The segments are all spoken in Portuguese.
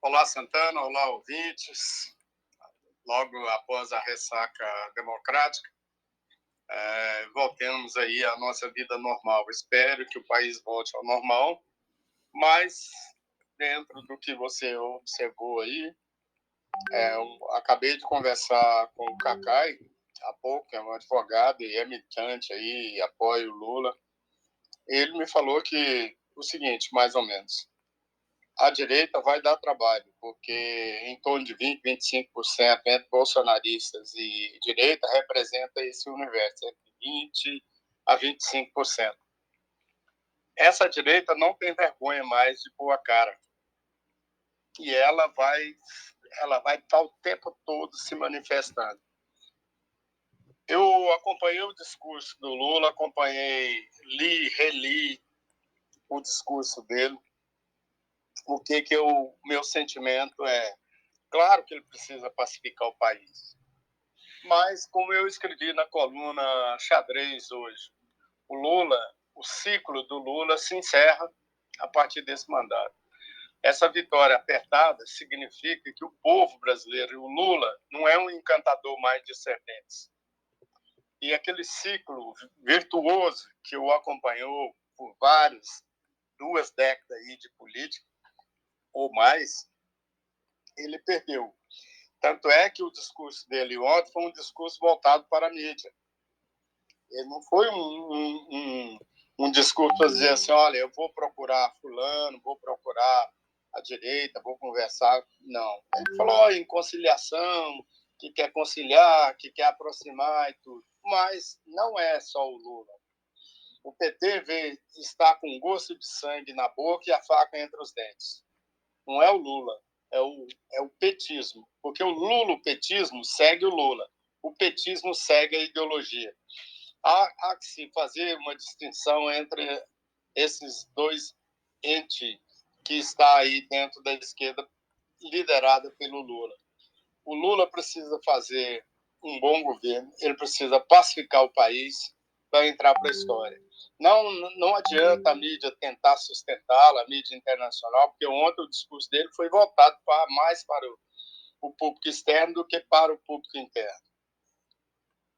Olá, Santana. Olá, ouvintes. Logo após a ressaca democrática, voltemos aí à nossa vida normal. Espero que o país volte ao normal, mas dentro do que você observou aí, eu acabei de conversar com o Cacai há pouco, que é um advogado e é militante aí, apoia o Lula. Ele me falou que o seguinte, mais ou menos: a direita vai dar trabalho, porque em torno de 20, 25% entre bolsonaristas e direita representa esse universo, entre 20 a 25%. Essa direita não tem vergonha mais de pôr a cara. E ela vai estar o tempo todo se manifestando. Eu acompanhei o discurso do Lula, reli o discurso dele. Meu sentimento é: claro que ele precisa pacificar o país. Mas, como eu escrevi na coluna Xadrez hoje, o ciclo do Lula se encerra a partir desse mandato. Essa vitória apertada significa que o povo brasileiro e o Lula não é um encantador mais de serpentes. E aquele ciclo virtuoso que o acompanhou por 2 décadas aí de política, ou mais, ele perdeu. Tanto é que o discurso dele ontem foi um discurso voltado para a mídia. Ele não foi um discurso para dizer assim: olha, eu vou procurar fulano, vou procurar a direita, vou conversar. Não. Ele falou em conciliação, que quer conciliar, que quer aproximar e tudo. Mas não é só o Lula. O PT está com gosto de sangue na boca e a faca entre os dentes. Não é o Lula, é o petismo. Porque o petismo segue o Lula. O petismo segue a ideologia. Há que se fazer uma distinção entre esses dois entes que está aí dentro da esquerda, liderada pelo Lula. O Lula precisa fazer um bom governo, ele precisa pacificar o país para entrar para a história. Não adianta a mídia tentar sustentá-la, a mídia internacional, porque ontem o discurso dele foi voltado mais para o público externo do que para o público interno.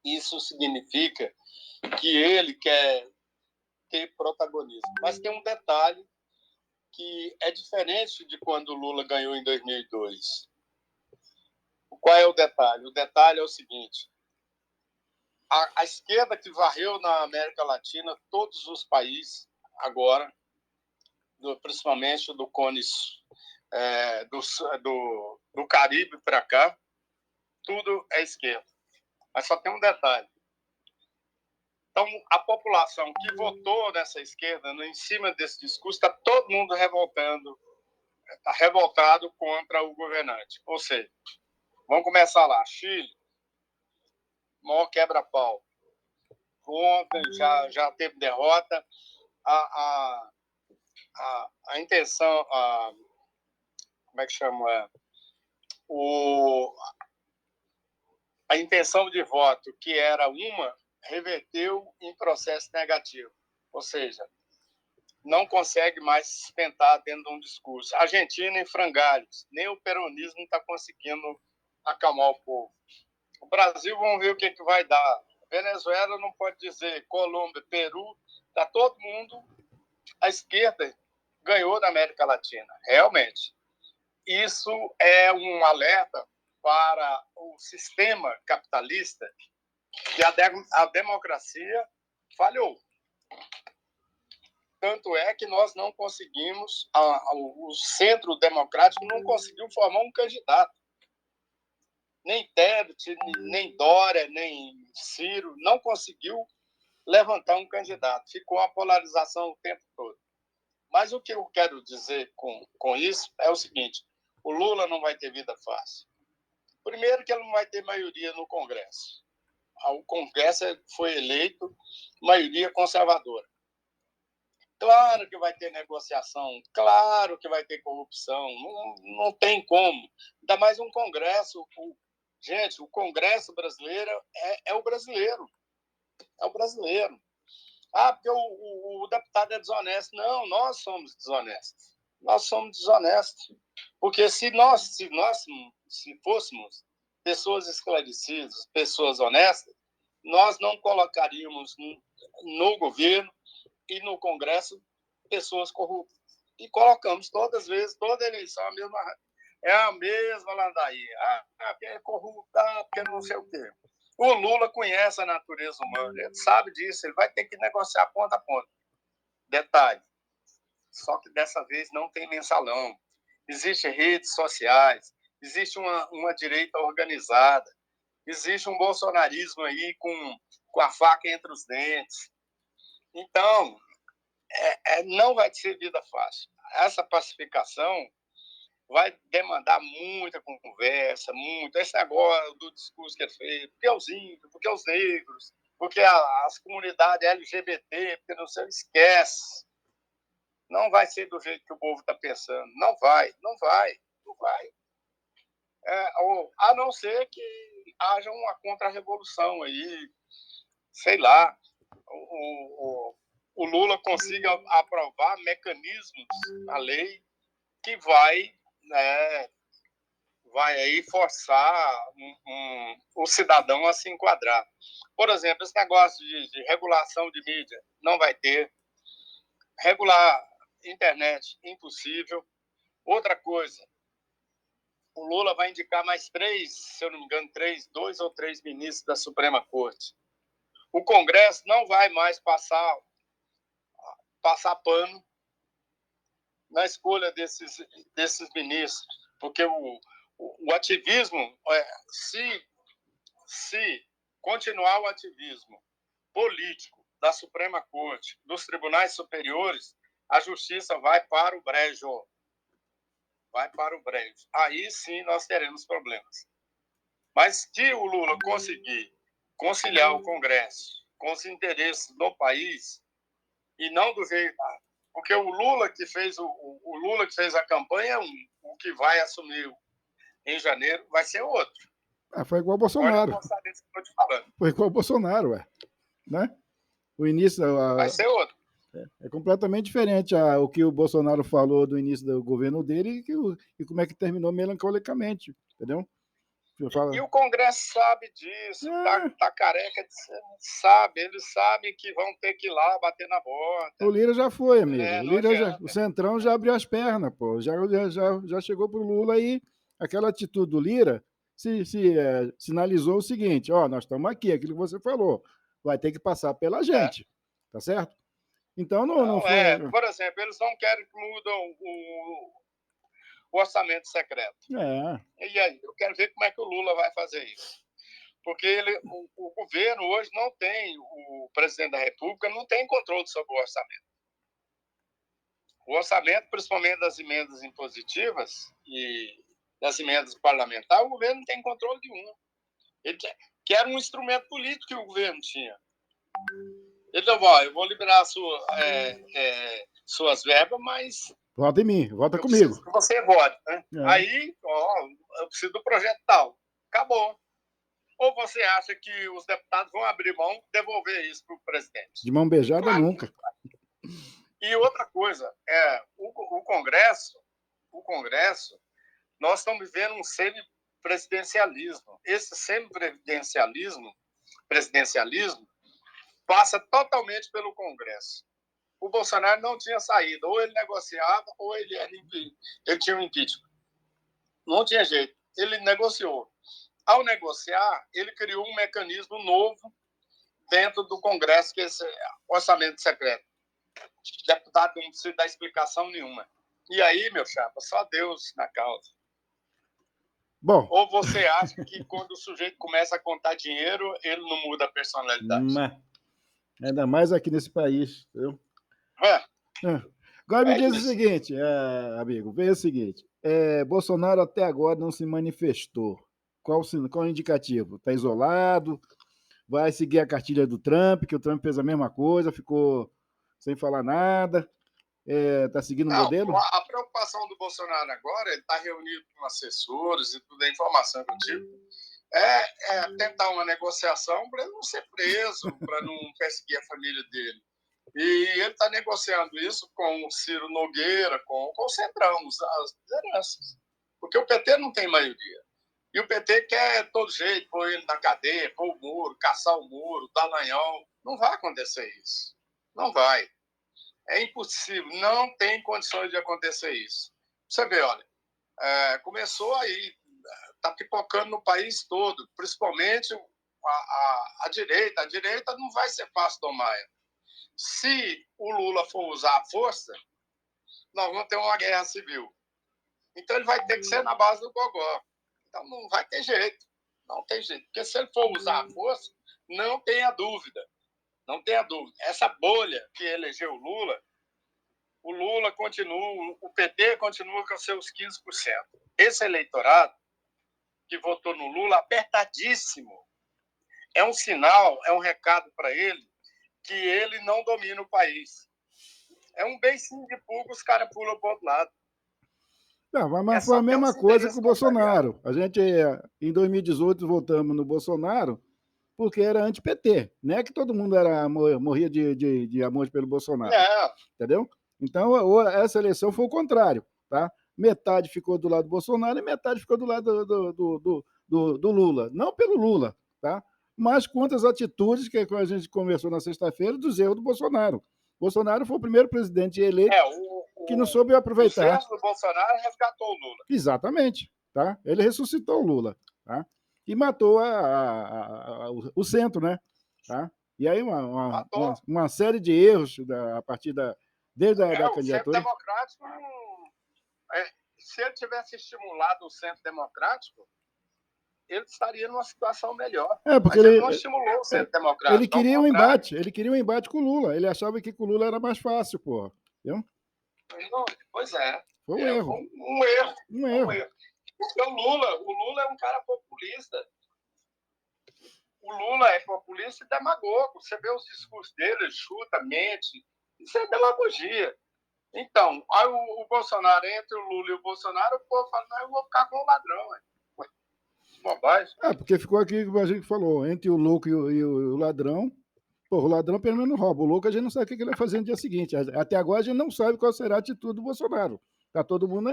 Isso significa que ele quer ter protagonismo. Mas tem um detalhe que é diferente de quando o Lula ganhou em 2002. Qual é o detalhe? O detalhe é o seguinte: a esquerda que varreu na América Latina todos os países agora, principalmente do Cone do Caribe para cá, tudo é esquerda. Mas só tem um detalhe. Então, a população que votou nessa esquerda, em cima desse discurso, está todo mundo está revoltado contra o governante. Ou seja, vamos começar lá. Chile, maior quebra-pau. Ontem já teve derrota. A intenção, como é que chama? A intenção de voto, que era uma, reverteu em processo negativo. Ou seja, não consegue mais sustentar dentro de um discurso. Argentina em frangalhos. Nem o peronismo está conseguindo acalmar o povo. O Brasil, vamos ver o que vai dar. Venezuela não pode dizer. Colômbia, Peru, está todo mundo. A esquerda ganhou da América Latina, realmente. Isso é um alerta para o sistema capitalista que a democracia falhou. Tanto é que nós não conseguimos, o centro democrático não conseguiu formar um candidato. Nem Tebet, nem Dória, nem Ciro não conseguiu levantar um candidato. Ficou uma polarização o tempo todo. Mas o que eu quero dizer com isso é o seguinte: o Lula não vai ter vida fácil. Primeiro que ele não vai ter maioria no Congresso. O Congresso foi eleito maioria conservadora. Claro que vai ter negociação, claro que vai ter corrupção, não tem como. Ainda mais um Congresso. Gente, o Congresso brasileiro é o brasileiro. É o brasileiro. Porque o deputado é desonesto. Não, nós somos desonestos. Nós somos desonestos. Porque se fôssemos pessoas esclarecidas, pessoas honestas, nós não colocaríamos no governo e no Congresso pessoas corruptas. E colocamos todas as vezes, toda eleição, a mesma ladainha. Porque é corrupto, porque não sei o quê. O Lula conhece a natureza humana, ele sabe disso, ele vai ter que negociar ponta a ponta. Detalhe, só que dessa vez não tem mensalão. Existem redes sociais, existe uma direita organizada, existe um bolsonarismo aí com a faca entre os dentes. Então, não vai ser vida fácil. Essa pacificação vai demandar muita conversa, muito. Esse negócio do discurso que é feito, porque os índios, porque os negros, porque as comunidades LGBT, porque não se esquece. Não vai ser do jeito que o povo está pensando. Não vai. A não ser que haja uma contra-revolução aí, sei lá, o Lula consiga aprovar mecanismos na lei que vai aí forçar o cidadão a se enquadrar. Por exemplo, esse negócio de regulação de mídia não vai ter. Regular internet, impossível. Outra coisa, o Lula vai indicar mais 3, se eu não me engano, 2 ou 3 ministros da Suprema Corte. O Congresso não vai mais passar pano na escolha desses ministros, porque o ativismo, se continuar o ativismo político da Suprema Corte, dos tribunais superiores, a justiça vai para o brejo. Aí sim nós teremos problemas. Mas se o Lula conseguir conciliar o Congresso com os interesses do país, e não do jeito... Porque o Lula que fez a campanha, o que vai assumir em janeiro vai ser outro. Foi igual o Bolsonaro. Pode gostar desse que eu estou te falando. Foi igual o Bolsonaro, né? O início... Vai ser outro. É completamente diferente o que o Bolsonaro falou do início do governo dele e como é que terminou melancolicamente, entendeu? E o Congresso sabe disso, tá careca de sabe, eles sabem que vão ter que ir lá bater na porta. O Lira já foi, amigo. O Centrão já abriu as pernas, pô. Já chegou pro Lula aí. Aquela atitude do Lira sinalizou o seguinte: nós estamos aqui, aquilo que você falou, vai ter que passar pela gente, tá certo? Então não foi. Por exemplo, eles não querem que mudem o orçamento secreto. E aí, eu quero ver como é que o Lula vai fazer isso. Porque o governo hoje não tem, o presidente da República não tem controle sobre o orçamento. O orçamento, principalmente das emendas impositivas e das emendas parlamentares, o governo não tem controle nenhum. Ele quer um instrumento político que o governo tinha. Então, eu vou liberar suas verbas, mas... Vota em mim, vota comigo. Preciso que você vote, né? Aí, eu preciso do projeto tal. Acabou. Ou você acha que os deputados vão abrir mão e devolver isso para o presidente? De mão beijada, nunca. E outra coisa, o Congresso, nós estamos vivendo um semipresidencialismo. Esse semipresidencialismo passa totalmente pelo Congresso. O Bolsonaro não tinha saída. Ou ele negociava, ou ele tinha um impeachment. Não tinha jeito. Ele negociou. Ao negociar, ele criou um mecanismo novo dentro do Congresso, que é esse orçamento secreto. O deputado não precisa dar explicação nenhuma. E aí, meu chapa, só Deus na causa. Bom. Ou você acha que quando o sujeito começa a contar dinheiro, ele não muda a personalidade? Ainda mais aqui nesse país, entendeu? Agora me diz o seguinte, amigo, veja o seguinte, Bolsonaro até agora não se manifestou. Qual o indicativo? Está isolado? Vai seguir a cartilha do Trump, que o Trump fez a mesma coisa, ficou sem falar nada? Está seguindo o modelo? A preocupação do Bolsonaro agora, ele está reunido com assessores e toda a informação que eu tive, tentar uma negociação para ele não ser preso, para não perseguir a família dele. E ele está negociando isso com o Ciro Nogueira, com o Centrão, as lideranças. porque o PT não tem maioria. E o PT quer, de todo jeito, pôr ele na cadeia, pôr o Moro, caçar o Moro, o Dallagnol. Não vai acontecer isso. Não vai. É impossível. Não tem condições de acontecer isso. Você vê, olha, começou aí, está pipocando no país todo, principalmente a direita. A direita não vai ser fácil tomar. Se o Lula for usar a força, nós vamos ter uma guerra civil. Então ele vai ter que ser na base do gogó. Então não vai ter jeito. Não tem jeito. Porque se ele for usar a força, não tenha dúvida. Não tenha dúvida. Essa bolha que elegeu o Lula continua, o PT continua com seus 15%. Esse eleitorado que votou no Lula, apertadíssimo, é um sinal, é um recado para ele que ele não domina o país. É um beicinho de pulga, os caras pulam para o outro lado. Não, mas foi a mesma coisa com o Bolsonaro. A gente, em 2018, votamos no Bolsonaro porque era anti-PT. Não é que todo mundo morria de amor pelo Bolsonaro. Não. Entendeu? Então, essa eleição foi o contrário. Tá? Metade ficou do lado do Bolsonaro e metade ficou do lado do Lula. Não pelo Lula, tá? Mas contra as atitudes que a gente conversou na sexta-feira dos erros do Bolsonaro. Bolsonaro foi o primeiro presidente eleito que não soube aproveitar. O centro do Bolsonaro resgatou o Lula. Exatamente. Tá? Ele ressuscitou o Lula. Tá? E matou o centro, né? Tá? E aí uma série de erros a partir desde a candidatura. O centro democrático, se ele tivesse estimulado o centro democrático, ele estaria numa situação melhor. Porque mas ele não estimulou o centro democrático. Ele queria um embate. Ele queria um embate com o Lula. Ele achava que com o Lula era mais fácil, porra. Entendeu? Pois é. Foi um erro. Um erro. Porque o Lula é um cara populista. O Lula é populista e demagogo. Você vê os discursos dele, chuta, mente. Isso é demagogia. Então, aí o Bolsonaro, entre o Lula e o Bolsonaro, o povo fala, não, eu vou ficar com o ladrão. Ué, bobagem. Porque ficou aqui o a gente falou, entre o louco e o ladrão. Pô, o ladrão pelo menos rouba. O louco a gente não sabe o que ele vai fazer no dia seguinte. Até agora a gente não sabe qual será a atitude do Bolsonaro. Tá todo mundo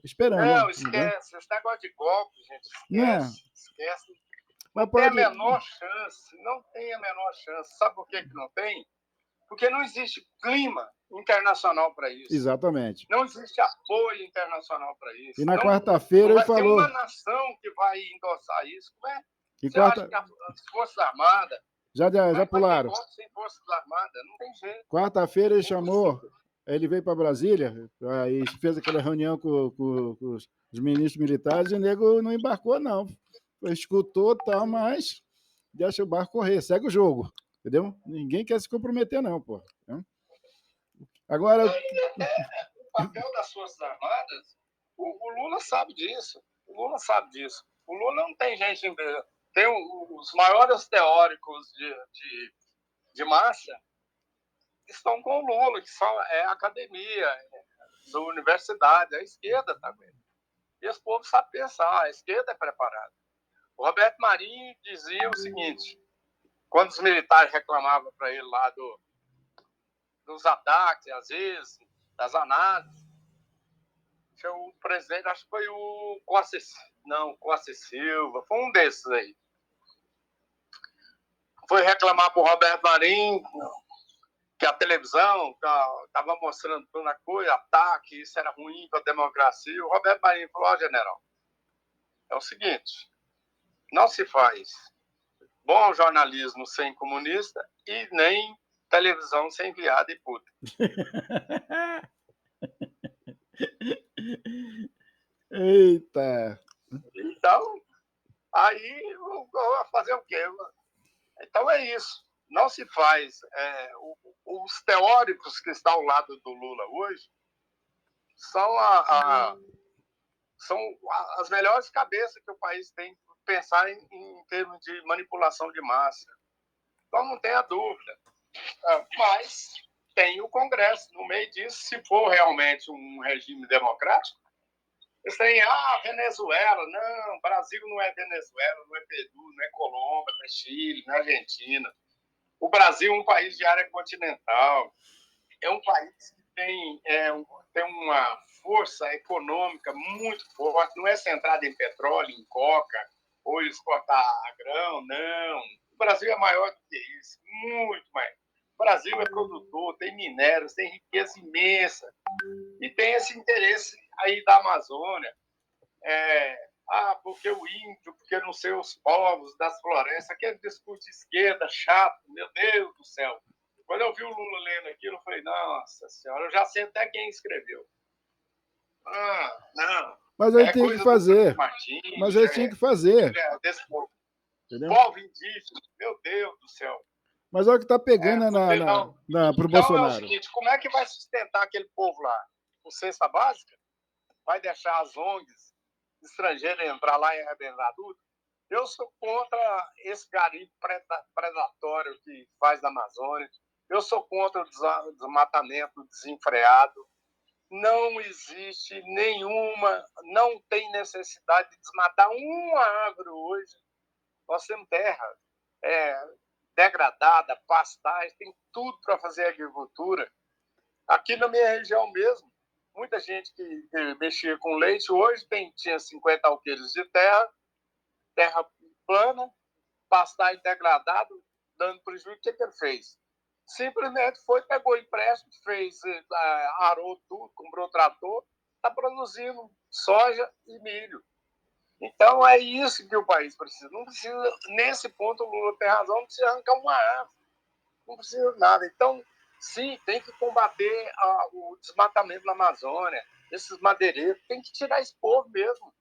esperando. Não, esquece. Esse negócio de golpe, gente, esquece. Não tem a menor chance. Não tem a menor chance. Sabe por que não tem? Porque não existe clima internacional para isso. Exatamente. Não existe apoio internacional para isso. E na quarta-feira ele falou... Não vai ter uma nação que vai endossar isso. Como é? Você acha que as Forças Armadas... Já pularam. Sem Forças Armadas, não tem jeito. Quarta-feira ele chamou... Ele veio para Brasília e fez aquela reunião com os ministros militares e o nego não embarcou, não. Escutou, tal, mas deixa o barco correr, segue o jogo. Entendeu? Ninguém quer se comprometer, não, pô. Agora. O papel das Forças Armadas, o Lula sabe disso. O Lula sabe disso. O Lula não tem gente. Tem os maiores teóricos de marcha estão com o Lula, que são a academia, a universidade, a esquerda está com ele. E esse povo sabe pensar, a esquerda é preparada. O Roberto Marinho dizia o seguinte, quando os militares reclamavam para ele lá dos ataques, às vezes, das análises, o presidente, acho que foi o Costa Silva, foi um desses aí. Foi reclamar para o Roberto Marinho que a televisão estava mostrando toda coisa, ataque, isso era ruim para a democracia. O Roberto Marinho falou, general, é o seguinte, não se faz bom jornalismo sem comunista e nem televisão sem viado e puta. Eita! Então, aí, vou fazer o quê? Então é isso. Não se faz. Os teóricos que estão ao lado do Lula hoje são as melhores cabeças que o país tem para pensar em termos de manipulação de massa. Então não tenha dúvida. Mas tem o Congresso no meio disso, se for realmente um regime democrático. Eles têm, Venezuela. Não, Brasil não é Venezuela, não é Peru, não é Colômbia, não é Chile, não é Argentina. O Brasil é um país de área continental. É um país que tem uma força econômica muito forte, não é centrada em petróleo, em coca, ou exportar grão, não. O Brasil é maior do que isso, muito mais. O Brasil é produtor, tem minérios, tem riqueza imensa, e tem esse interesse aí da Amazônia. Porque o índio, porque não sei os povos das florestas, aquele discurso de esquerda chato, meu Deus do céu. Quando eu vi o Lula lendo aquilo, eu falei, nossa senhora, eu já sei até quem escreveu. Não. Mas ele tinha que fazer. Martins, Mas ele tinha que fazer. Desse povo. Entendeu? Povo indígena, meu Deus do céu. Mas olha o que está pegando pro Bolsonaro. É o seguinte, como é que vai sustentar aquele povo lá? Com cesta básica? Vai deixar as ONGs estrangeiras entrar lá e arrebentar tudo? Eu sou contra esse garimpo predatório que faz da Amazônia. Eu sou contra o desmatamento desenfreado. Não existe não tem necessidade de desmatar uma árvore hoje. Nós temos terra degradada, pastagem, tem tudo para fazer agricultura. Aqui na minha região mesmo, muita gente que mexia com leite hoje tinha 50 alqueires de terra plana, pastagem degradada, dando prejuízo. O que ele fez? Simplesmente pegou empréstimo, arou tudo, comprou trator, está produzindo soja e milho. Então, é isso que o país precisa. Não precisa, nesse ponto, o Lula tem razão, não precisa arrancar uma árvore, não precisa de nada. Então, sim, tem que combater o desmatamento na Amazônia, esses madeireiros, tem que tirar esse povo mesmo.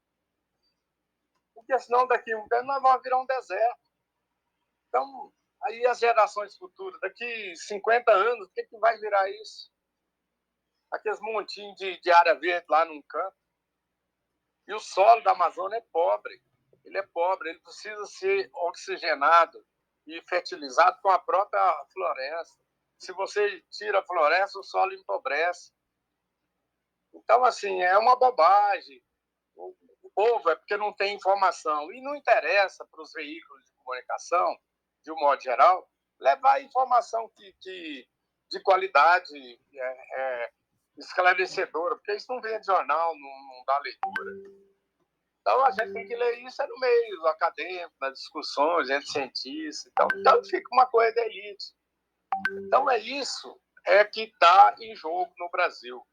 Porque senão, daqui a um tempo, nós vamos virar um deserto. Então, aí as gerações futuras, daqui 50 anos, o que vai virar isso? Aqueles montinhos de área verde lá num canto. E o solo da Amazônia é pobre. Ele é pobre, ele precisa ser oxigenado e fertilizado com a própria floresta. Se você tira a floresta, o solo empobrece. Então, assim, é uma bobagem. O povo é porque não tem informação. E não interessa para os veículos de comunicação, de um modo geral, levar informação de qualidade esclarecedora, porque isso não vem de jornal, não dá leitura. Então, a gente tem que ler isso no meio acadêmico, nas discussões, entre cientistas. Então fica uma coisa da elite. Então, isso que está em jogo no Brasil.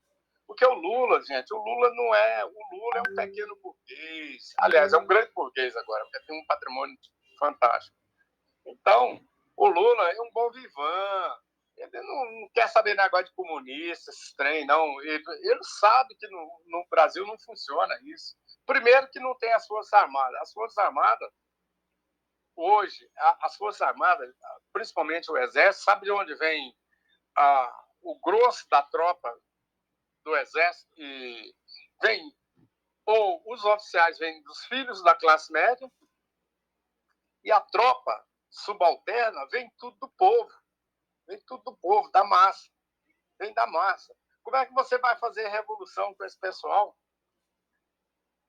Porque o Lula, gente, o Lula é um pequeno burguês. Aliás, é um grande burguês agora, porque tem um patrimônio fantástico. Então, o Lula é um bom vivan. Ele não quer saber negócio de comunista, esses trem, não. Ele sabe que no Brasil não funciona isso. Primeiro que não tem as Forças Armadas. As Forças Armadas, hoje, as Forças Armadas, principalmente o Exército, sabe de onde vem o grosso da tropa do Exército? Ou os oficiais vêm dos filhos da classe média, e a tropa subalterna vem tudo do povo. Vem tudo do povo, da massa. Vem da massa. Como é que você vai fazer revolução com esse pessoal?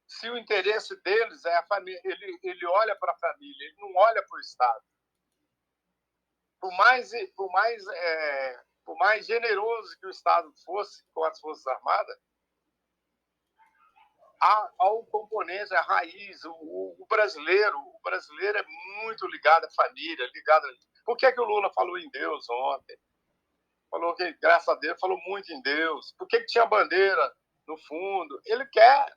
Se o interesse deles é a família, ele olha para a família, ele não olha para o Estado. Por mais generoso que o Estado fosse com as Forças Armadas, há um componente, a raiz, o brasileiro é muito ligado à família, ligado. Por que o Lula falou em Deus ontem? Falou que, graças a Deus, falou muito em Deus. Por que tinha bandeira no fundo? Ele quer,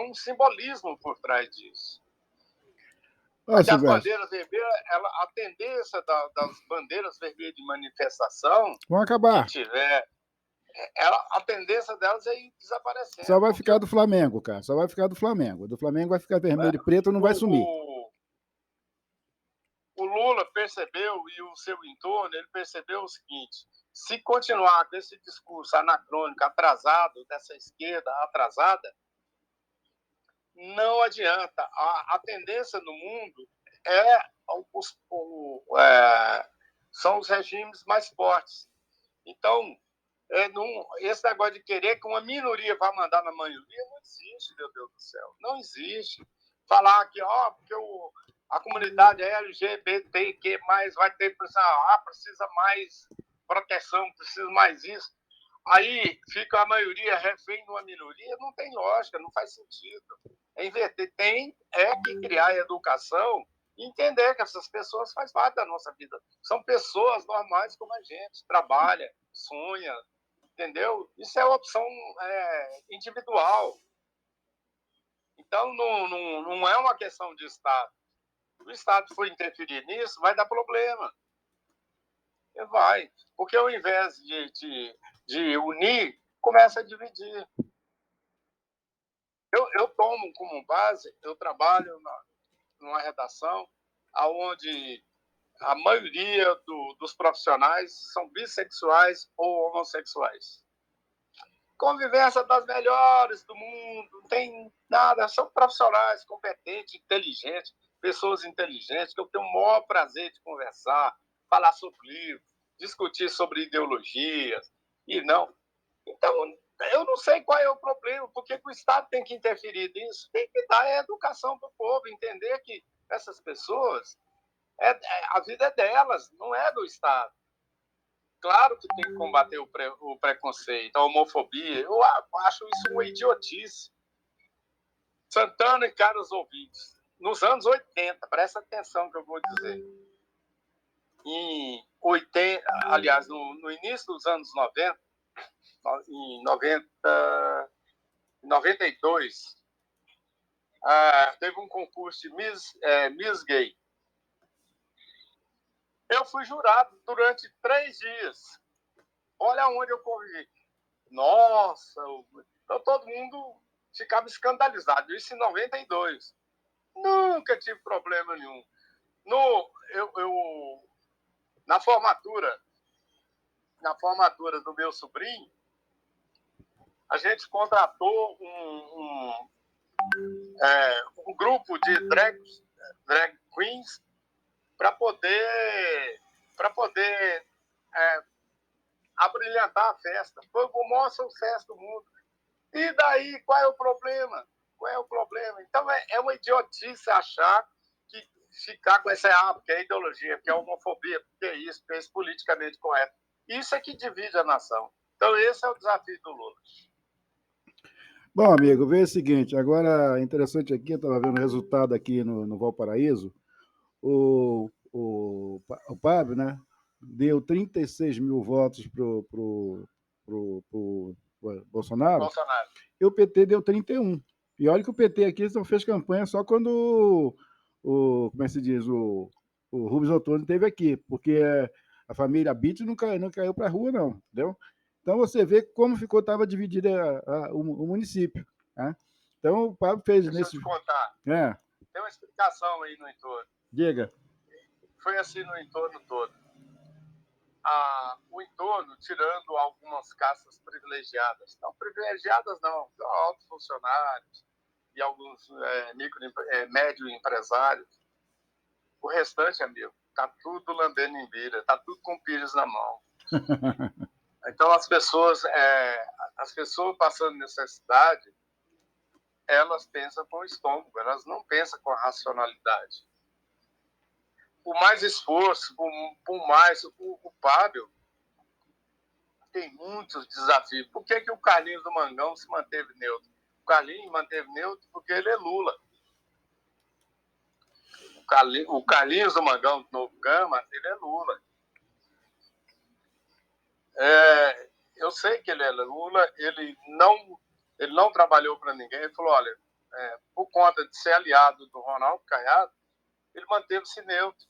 um simbolismo por trás disso. As bandeiras vermelhas, a tendência das bandeiras vermelhas de manifestação, vão acabar. Que tiver, a tendência delas é ir desaparecendo. Só vai ficar do Flamengo, cara. Só vai ficar do Flamengo. Do Flamengo vai ficar vermelho e preto, não vai sumir. O Lula percebeu, e o seu entorno, ele percebeu o seguinte: se continuar com esse discurso anacrônico, atrasado, dessa esquerda atrasada, não adianta. A tendência no mundo são os regimes mais fortes. Então, esse negócio de querer que uma minoria vá mandar na maioria não existe, meu Deus do céu. Não existe. Falar que porque a comunidade LGBTQ+, vai ter precisa mais proteção, precisa mais isso. Aí fica a maioria refém de uma minoria, não tem lógica, não faz sentido. É inverter. Tem que criar a educação e entender que essas pessoas fazem parte da nossa vida. São pessoas normais como a gente, trabalha, sonha, entendeu? Isso é uma opção individual. Então, não é uma questão de Estado. Se o Estado for interferir nisso, vai dar problema. Vai. Porque ao invés de unir, começa a dividir. Eu tomo como base, eu trabalho numa redação onde a maioria dos profissionais são bissexuais ou homossexuais. Convivência das melhores do mundo, não tem nada, são profissionais competentes, inteligentes, pessoas inteligentes, que eu tenho o maior prazer de conversar, falar sobre livros, discutir sobre ideologias, e não. Então, eu não sei qual é o problema, porque o Estado tem que interferir nisso, tem que dar educação para o povo, entender que essas pessoas, a vida é delas, não é do Estado. Claro que tem que combater o preconceito, a homofobia. Eu acho isso uma idiotice. Santana e caros ouvintes, nos anos 80, presta atenção que eu vou dizer. Em 80, aliás, no início dos anos 90, em 92, teve um concurso de Miss Gay. Eu fui jurado durante 3 dias. Olha onde eu corri. Nossa, então todo mundo ficava escandalizado. Isso em 92. Nunca tive problema nenhum. Na formatura do meu sobrinho, a gente contratou um grupo de drag queens para poder abrilhantar a festa. Foi o maior sucesso do mundo. E daí, qual é o problema? Então, é uma idiotice achar que ficar com essa porque é ideologia, porque é homofobia, porque é isso politicamente correto. Isso é que divide a nação. Então, esse é o desafio do Lula. Bom, amigo, vê o seguinte, agora interessante aqui, eu estava vendo o resultado aqui no Valparaíso, o Pablo, né, deu 36 mil votos pro Bolsonaro, e o PT deu 31. E olha que o PT aqui só fez campanha só quando como é que se diz, o Rubens Ottoni esteve aqui, porque a família Bitts não caiu para a rua, não, entendeu? Então você vê como estava dividido o município. Né? Então o Pablo fez Deixa eu te contar. Tem uma explicação aí no entorno. Diga. Foi assim no entorno todo. O entorno, tirando algumas castas privilegiadas. Não privilegiadas, não. Altos funcionários e alguns médio empresários. O restante, amigo, tá tudo lambendo em bira, tá tudo com pires na mão. Então, as pessoas passando necessidade, elas pensam com o estômago, elas não pensam com a racionalidade. Por mais esforço, por mais... O Fábio tem muitos desafios. Por que o Carlinhos do Mangão se manteve neutro? O Carlinhos manteve neutro porque ele é Lula. O Carlinhos do Mangão, do Novo Gama, ele é Lula. Eu sei que ele é Lula, ele não trabalhou para ninguém. Ele falou, olha, por conta de ser aliado do Ronaldo Caiado, ele manteve-se neutro.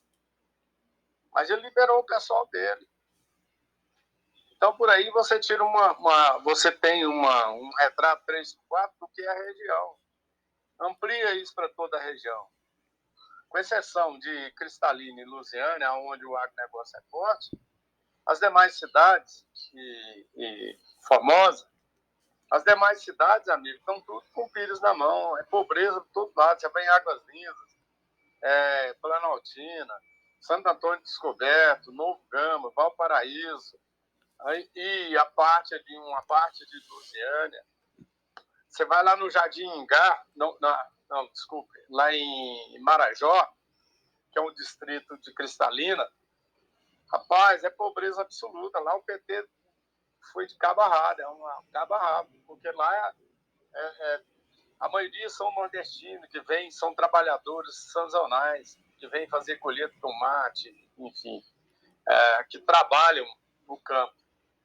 Mas ele liberou o pessoal dele. Então, por aí você tira você tem um retrato 3/4 do que é a região. Amplia isso para toda a região. Com exceção de Cristalina e Lusiânia, onde o agronegócio é forte, as demais cidades e Formosa, as demais cidades, amigo, estão tudo com pires na mão. É pobreza por todo lado. Você vai em Águas Lindas, Planaltina, Santo Antônio Descoberto, Novo Gama, Valparaíso, e uma parte de Lusiânia. Você vai lá no Jardim Ingá, desculpe, lá em Marajó, que é um distrito de Cristalina, rapaz, é pobreza absoluta. Lá o PT foi de cabo a rabo, é uma cabo a rabo, porque lá a maioria são nordestinos, que vêm, são trabalhadores sazonais, que vêm fazer colheita de tomate, enfim, que trabalham no campo.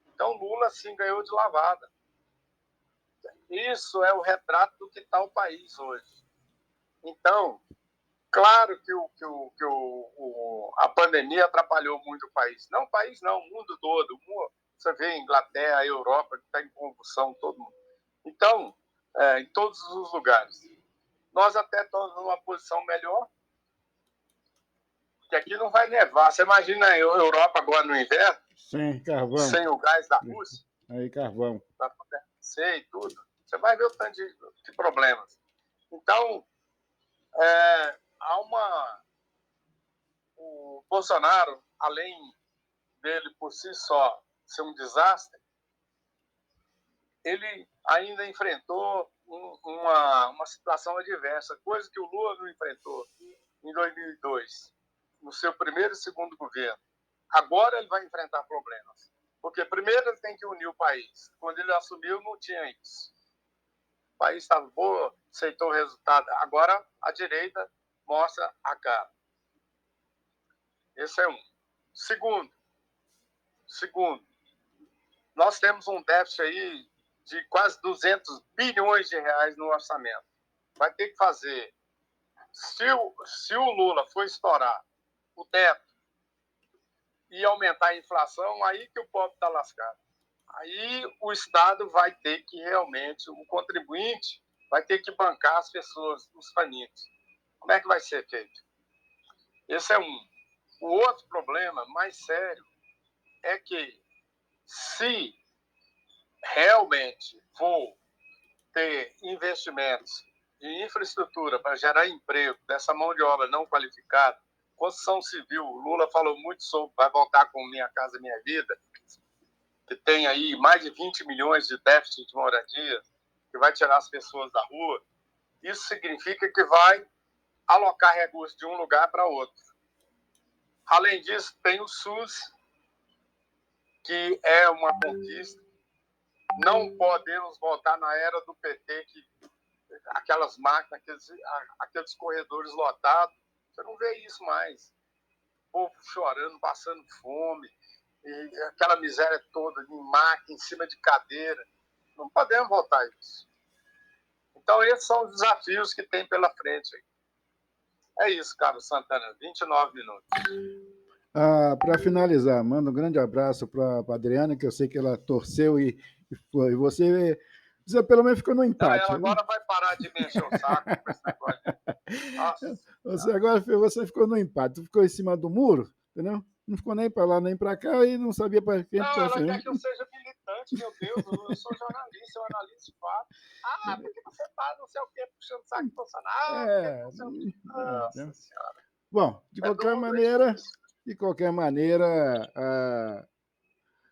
Então, Lula, assim, ganhou de lavada. Isso é o retrato do que está o país hoje. Então, claro que a pandemia atrapalhou muito o país. Não o país, não, o mundo todo. Você vê a Inglaterra, a Europa, que está em convulsão, todo mundo. Então, em todos os lugares. Nós até estamos numa posição melhor, porque aqui não vai nevar. Você imagina a Europa agora no inverno, Sem carvão. sem o gás da Rússia, Aí, carvão. para acontecer e tudo. Você vai ver o tanto de problemas. Então, há o Bolsonaro, além dele por si só ser um desastre, ele ainda enfrentou uma situação adversa, coisa que o Lula não enfrentou em 2002, no seu primeiro e segundo governo. Agora ele vai enfrentar problemas, porque primeiro ele tem que unir o país. Quando ele assumiu, não tinha isso. O país estava bom, aceitou o resultado. Agora a direita mostra a cara. Esse é um. Segundo, nós temos um déficit aí de quase 200 bilhões de reais no orçamento. Vai ter que fazer. Se o Lula for estourar o teto e aumentar a inflação, aí que o pobre está lascado. Aí o Estado vai ter que realmente, o contribuinte vai ter que bancar as pessoas, os famintos. Como é que vai ser feito? Esse é um. O outro problema mais sério é que se realmente for ter investimentos de infraestrutura para gerar emprego dessa mão de obra não qualificada, construção civil, o Lula falou muito sobre, vai voltar com Minha Casa Minha Vida, que tem aí mais de 20 milhões de déficit de moradia, que vai tirar as pessoas da rua. Isso significa que vai alocar recursos de um lugar para outro. Além disso, tem o SUS, que é uma conquista. Não podemos voltar na era do PT, que aquelas máquinas, aqueles corredores lotados. Você não vê isso mais. O povo chorando, passando fome, e aquela miséria toda em máquina, em cima de cadeira. Não podemos voltar a isso. Então, esses são os desafios que tem pela frente. É isso, Carlos Santana, 29 minutos. Para finalizar, manda um grande abraço para a Adriana, que eu sei que ela torceu e você pelo menos ficou no empate. Ela agora vai parar de me encher o saco com esse negócio. Nossa, você ficou no empate, tu ficou em cima do muro, entendeu? Não ficou nem para lá nem para cá e não sabia para quem não, torcer. Ela quer que eu seja militante, meu Deus, eu sou jornalista, eu analiso fato. Porque você tá não sei o quê, puxando saco do Bolsonaro, não sei o quê. Nossa Senhora. Bom, de qualquer maneira,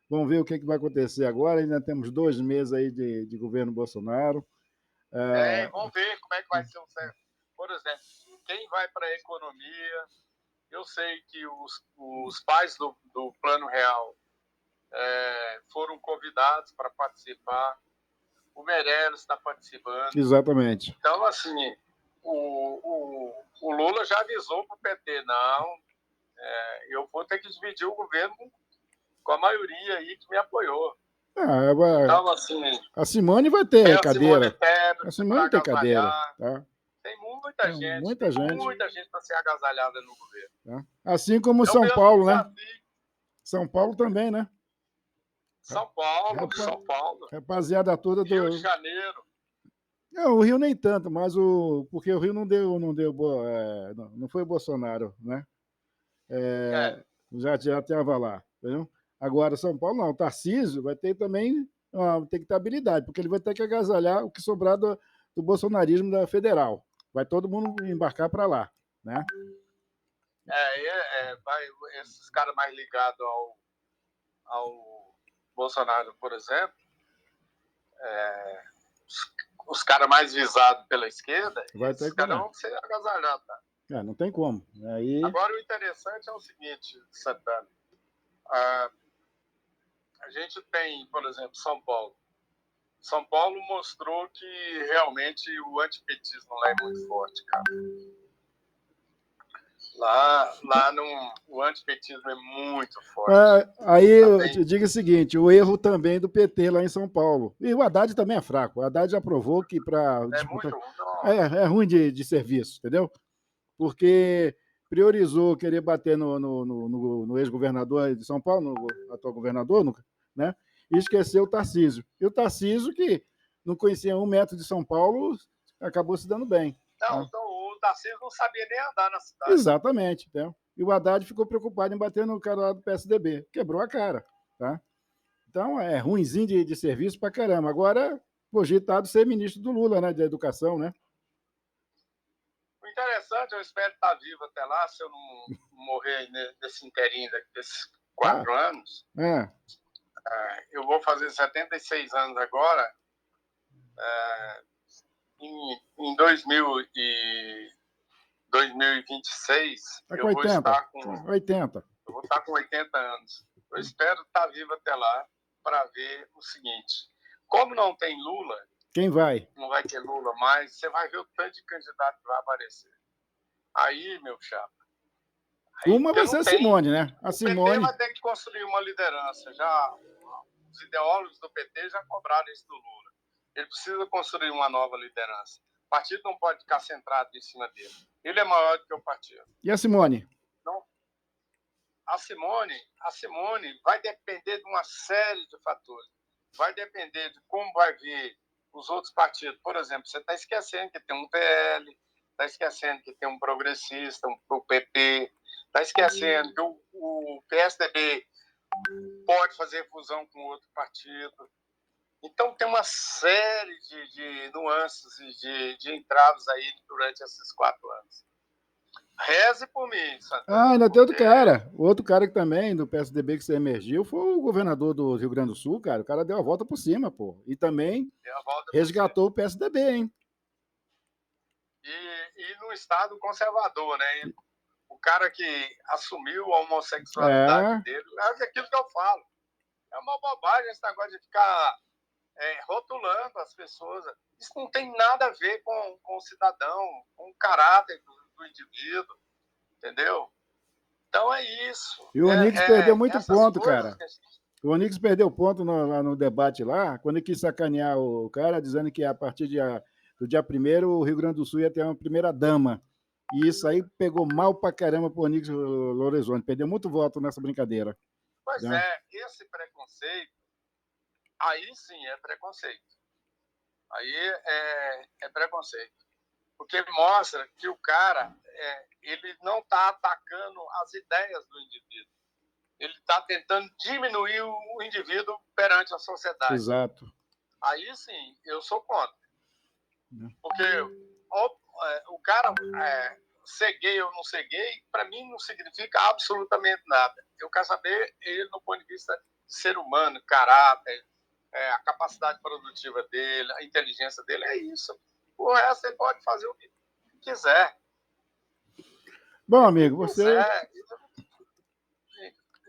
vamos ver o que vai acontecer agora. Ainda temos 2 meses aí de governo Bolsonaro. Vamos ver como é que vai ser o certo. Por exemplo, quem vai para a economia, eu sei que os pais do Plano Real foram convidados para participar. O Meirelles está participando. Exatamente. Então, assim, o Lula já avisou para o PT, não, eu vou ter que dividir o governo com a maioria aí que me apoiou. Então, assim, a Simone vai ter cadeira. A Simone tem cadeira. Tá? Tem muita gente para ser agasalhada no governo. Tá? Assim como São Paulo, né? São Paulo também, né? São Paulo. Rapaziada toda do Rio de Janeiro. Não, o Rio nem tanto, mas porque o Rio não foi o Bolsonaro, né? Já estava lá, entendeu? Agora, São Paulo não, o Tarcísio vai ter também, tem que ter habilidade, porque ele vai ter que agasalhar o que sobrar do bolsonarismo da federal. Vai todo mundo embarcar para lá, né? Esses caras mais ligados ao Bolsonaro, por exemplo, os caras mais visados pela esquerda, esses caras vão ser agasalhados. Tá? Não tem como. Aí... Agora, o interessante é o seguinte, Santana. A gente tem, por exemplo, São Paulo. São Paulo mostrou que realmente o antipetismo lá é muito forte, cara. Lá o antipetismo é muito forte. Aí eu Também te digo o seguinte: o erro também do PT lá em São Paulo. E o Haddad também é fraco. O Haddad já provou que para é disputar. muito. Não, É ruim de serviço, entendeu? Porque priorizou querer bater no ex-governador de São Paulo, no atual governador, né? E esqueceu o Tarcísio. E o Tarcísio, que não conhecia 1 metro de São Paulo, acabou se dando bem. não, Né? então, o Tarcísio não sabia nem andar na cidade. Exatamente. Entendeu? E o Haddad ficou preocupado em bater no cara lá do PSDB. Quebrou a cara. Tá? Então, é ruinzinho de serviço pra caramba. Agora, cogitado ser ministro do Lula, né? De educação, né? O interessante, eu espero estar vivo até lá, se eu não morrer nesse inteirinho desses Ah, 4 anos. é. Eu vou fazer 76 anos agora. Em 2026, Tá com eu vou 80. estar com 80. eu vou estar com 80 anos. Eu espero estar vivo até lá para ver o seguinte: como não tem Lula, Quem vai? não vai ter Lula mais, você vai ver o tanto de candidato que vai aparecer. Aí, meu chapa, aí Uma porque vai ser não a tem. Simone, né? A O PT Simone. vai ter que construir uma liderança. Já os ideólogos do PT já cobraram isso do Lula. Ele precisa construir uma nova liderança. O partido não pode ficar centrado em cima dele. Ele é maior do que o partido. E a Simone? Então, a Simone vai depender de uma série de fatores. Vai depender de como vai vir os outros partidos. Por exemplo, você está esquecendo que tem um PL, está esquecendo que tem um progressista, um PP, está esquecendo que o PSDB pode fazer fusão com outro partido. Então, tem uma série de nuances e de entraves aí durante esses 4 anos. Reze por mim, Santana. Ainda tem outro Porque cara. O outro cara que também, do PSDB, que se emergiu, foi o governador do Rio Grande do Sul, cara. O cara deu a volta por cima, pô. E também tem a volta por cima. resgatou o PSDB, hein? E no estado conservador, né? O cara que assumiu a homossexualidade É. dele, é aquilo que eu falo. É uma bobagem esse negócio de ficar rotulando as pessoas. Isso não tem nada a ver com o cidadão, com o caráter do indivíduo, entendeu? Então é isso. E o Onix perdeu muito Essas ponto, coisas cara. que a gente... O Onix perdeu ponto lá no debate lá, quando ele quis sacanear o cara, dizendo que a partir do dia 1º o Rio Grande do Sul ia ter uma primeira dama. E isso aí pegou mal pra caramba pro Onix Lorenzoni. Perdeu muito voto nessa brincadeira. Pois Né? esse preconceito, aí sim é preconceito. Aí é preconceito. Porque mostra que o cara ele não está atacando as ideias do indivíduo. Ele está tentando diminuir o indivíduo perante a sociedade. Exato. Aí sim, eu sou contra. Porque o cara ser gay ou não ser gay, para mim não significa absolutamente nada. Eu quero saber ele no ponto de vista de ser humano, caráter, a capacidade produtiva dele, a inteligência dele, é isso. O resto ele pode fazer o que quiser. Bom, amigo, você.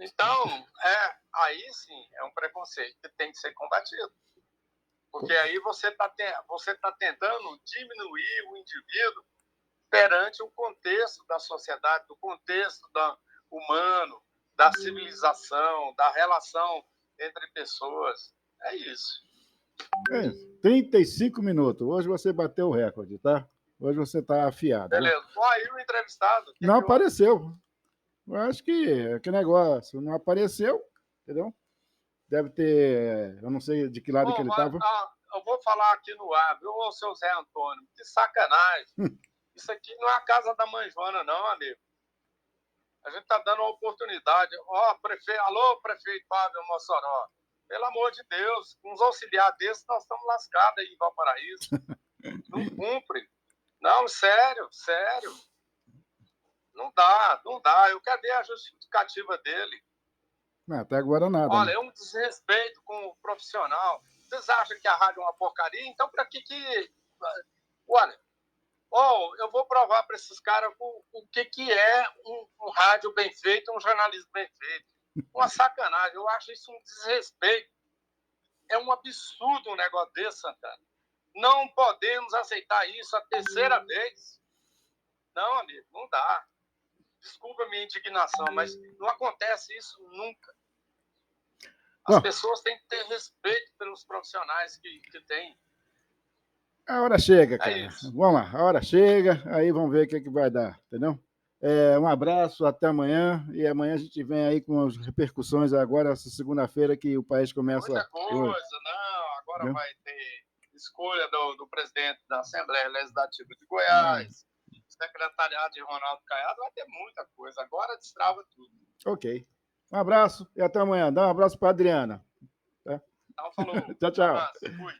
Então, aí sim é um preconceito que tem que ser combatido. Porque aí você tá tentando diminuir o indivíduo perante o contexto da sociedade, do contexto humano, da civilização, da relação entre pessoas. É isso. 35 minutos. Hoje você bateu o recorde, tá? Hoje você tá afiado. Beleza. Bom, aí o entrevistado. Não apareceu. Eu acho que negócio. Não apareceu, entendeu? Deve ter. Eu não sei de que lado que ele estava. Eu vou falar aqui no ar, viu, ô seu Zé Antônio? Que sacanagem. Isso aqui não é a casa da mãe Joana, não, amigo. A gente está dando uma oportunidade. Alô, prefeito Fábio Mossoró. Pelo amor de Deus, com uns auxiliares desses, nós estamos lascados aí em Valparaíso. Não cumpre. Não, sério. Não dá. Eu quero ver a justificativa dele. Não, até agora nada. Olha, né? é um desrespeito com o profissional. Vocês acham que a rádio é uma porcaria? Então, para que... Olha, eu vou provar para esses caras o que é um rádio bem feito, um jornalismo bem feito. Uma sacanagem. Eu acho isso um desrespeito. É um absurdo um negócio desse, Santana. Não podemos aceitar isso a terceira vez. Não, amigo, não dá. Desculpa a minha indignação, mas não acontece isso nunca. As pessoas têm que ter respeito pelos profissionais que têm. A hora chega, cara. Isso. Vamos lá, a hora chega, aí vamos ver o que vai dar, entendeu? Um abraço, até amanhã. E amanhã a gente vem aí com as repercussões agora, essa segunda-feira que o país começa Muita hoje. coisa, não. Agora Entendeu? vai ter escolha do presidente da Assembleia Legislativa de Goiás, secretariado de Ronaldo Caiado, vai ter muita coisa. Agora destrava tudo. Ok. Um abraço e até amanhã. Dá um abraço para Adriana. Tá? Então, falou. Tchau, tchau. Abraço. Fui.